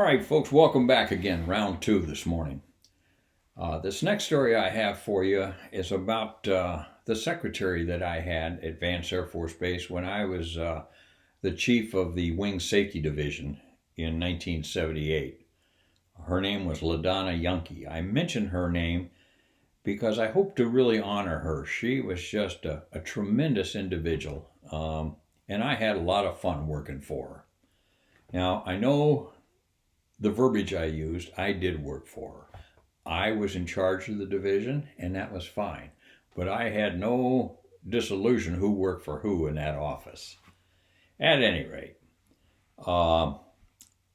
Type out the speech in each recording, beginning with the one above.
All right, folks, welcome back again, round two this morning. This next story I have for you is about the secretary that I had at Vance Air Force Base when I was the chief of the Wing Safety Division in 1978. Her name was LaDonna Yunke. I mention her name because I hope to really honor her. She was just a tremendous individual, and I had a lot of fun working for her. Now, I know the verbiage I used, I did work for her. I was in charge of the division, and that was fine. But I had no disillusion who worked for who in that office. At any rate, uh,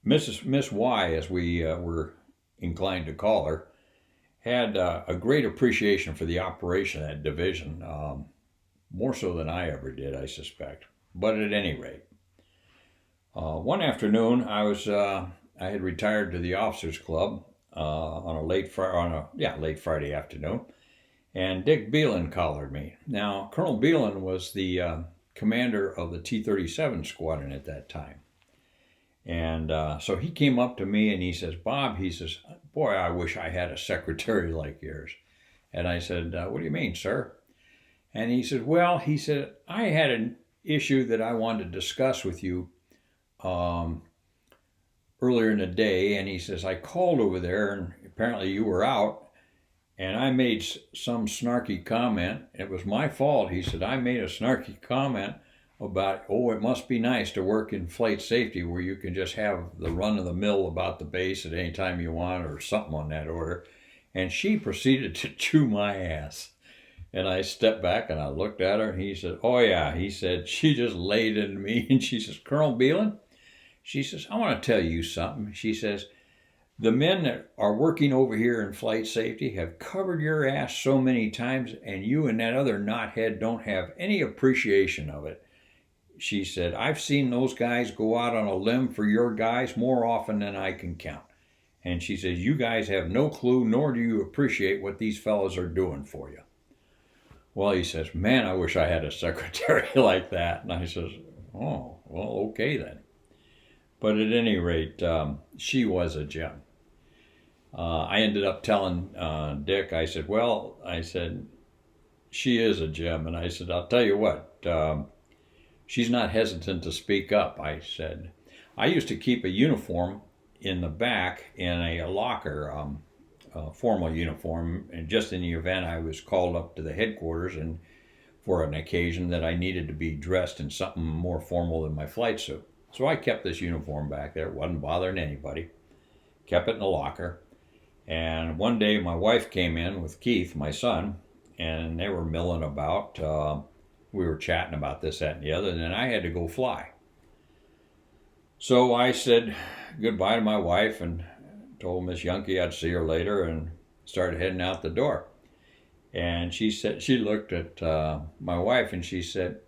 Miss Y, as we were inclined to call her, had a great appreciation for the operation of that division, more so than I ever did, I suspect. But at any rate, one afternoon I had retired to the officers club on a late Friday afternoon, and Dick Beelan collared me. Now, Colonel Beelan was the commander of the T-37 squadron at that time, and so he came up to me and he says, "Bob," he says, "boy, I wish I had a secretary like yours." And I said, "What do you mean, sir?" And he said, "Well," he said, "I had an issue that I wanted to discuss with you." Um, Earlier in the day, and he says, "I called over there and apparently you were out, and I made some snarky comment. It was my fault." He said, "I made a snarky comment about, oh, it must be nice to work in flight safety where you can just have the run of the mill about the base at any time you want," or something on that order. And she proceeded to chew my ass. And I stepped back and I looked at her and he said, "Oh yeah," he said, "she just laid into me." And she says, "Colonel Beelan," she says, "I want to tell you something." She says, "The men that are working over here in flight safety have covered your ass so many times, and you and that other knothead don't have any appreciation of it." She said, "I've seen those guys go out on a limb for your guys more often than I can count." And she says, "You guys have no clue, nor do you appreciate what these fellows are doing for you." Well, he says, "Man, I wish I had a secretary like that." And I says, "Oh, well, okay then." But at any rate, she was a gem. I ended up telling Dick, I said, "Well," I said, "she is a gem." And I said, "I'll tell you what, she's not hesitant to speak up." I said, "I used to keep a uniform in the back in a locker, a formal uniform, and just in the event I was called up to the headquarters and for an occasion that I needed to be dressed in something more formal than my flight suit. So I kept this uniform back there. It wasn't bothering anybody. Kept it in the locker. And one day my wife came in with Keith, my son, and they were milling about. We were chatting about this, that, and the other, and then I had to go fly. So I said goodbye to my wife and told Miss Yunke I'd see her later and started heading out the door. And she said, she looked at my wife and she said,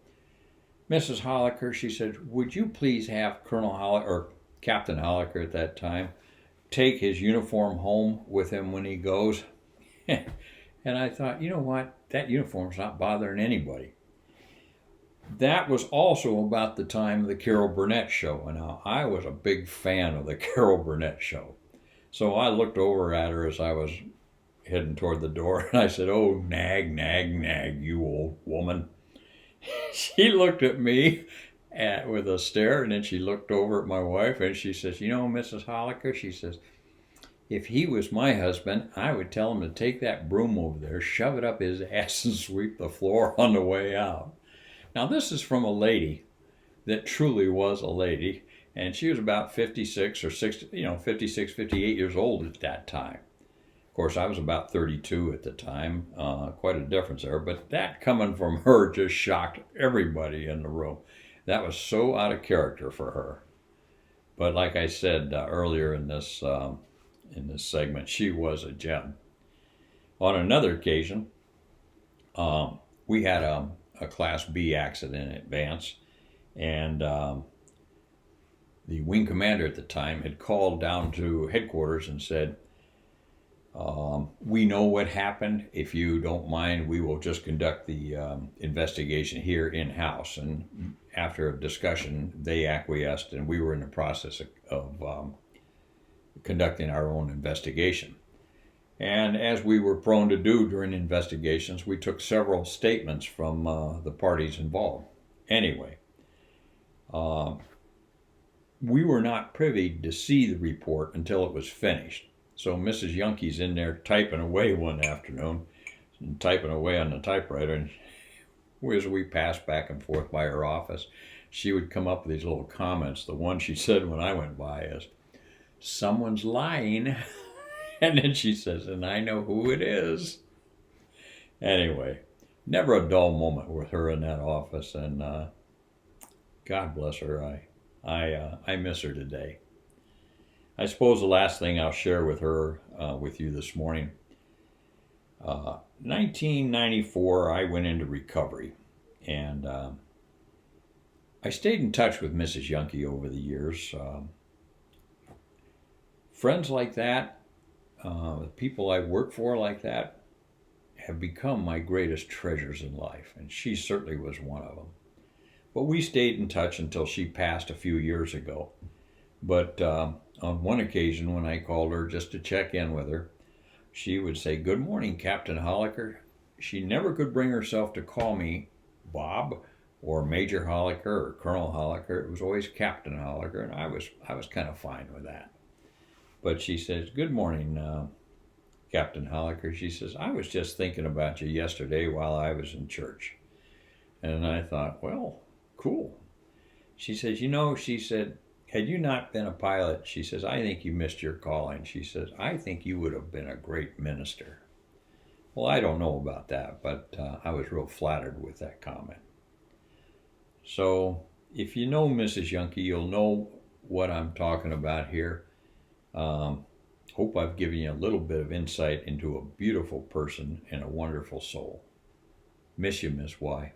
"Mrs. Holliker," she said, "would you please have Colonel Holliker, or Captain Holliker at that time, take his uniform home with him when he goes?" And I thought, you know what? That uniform's not bothering anybody. That was also about the time of the Carol Burnett show. And now I was a big fan of the Carol Burnett show. So I looked over at her as I was heading toward the door and I said, "Oh, nag, nag, nag, you old woman." She looked at me with a stare, and then she looked over at my wife and she says, "You know, Mrs. Holliker," she says, "if he was my husband, I would tell him to take that broom over there, shove it up his ass, and sweep the floor on the way out." Now, this is from a lady that truly was a lady, and she was about 56 or 60, 56, 58 years old at that time. Of course, I was about 32 at the time, quite a difference there, but that coming from her just shocked everybody in the room. That was so out of character for her. But like I said earlier in this segment, she was a gem. On another occasion, we had a Class B accident at Vance, and the wing commander at the time had called down to headquarters and said, "We know what happened. If you don't mind, we will just conduct the investigation here in-house." And after a discussion, they acquiesced, and we were in the process of conducting our own investigation. And as we were prone to do during investigations, we took several statements from the parties involved. Anyway, we were not privy to see the report until it was finished. So Mrs. Yunke's in there typing away one afternoon, typing away on the typewriter, and as we passed back and forth by her office, she would come up with these little comments. The one she said when I went by is, "Someone's lying." And then she says, "And I know who it is." Anyway, never a dull moment with her in that office, and God bless her. I miss her today. I suppose the last thing I'll share with her, with you this morning, 1994, I went into recovery, and I stayed in touch with Mrs. Yunke over the years. Friends like that, people I work for like that, have become my greatest treasures in life, and she certainly was one of them. But we stayed in touch until she passed a few years ago. But on one occasion when I called her just to check in with her, she would say, "Good morning, Captain Holliker." She never could bring herself to call me Bob or Major Holliker or Colonel Holliker. It was always Captain Holliker, and I was kind of fine with that. But she says, "Good morning, Captain Holliker." She says, "I was just thinking about you yesterday while I was in church." And I thought, well, cool. She says, she said, "Had you not been a pilot," she says, "I think you missed your calling." She says, "I think you would have been a great minister." Well, I don't know about that, but I was real flattered with that comment. So if you know Mrs. Yunke, you'll know what I'm talking about here. Hope I've given you a little bit of insight into a beautiful person and a wonderful soul. Miss you, Miss Y.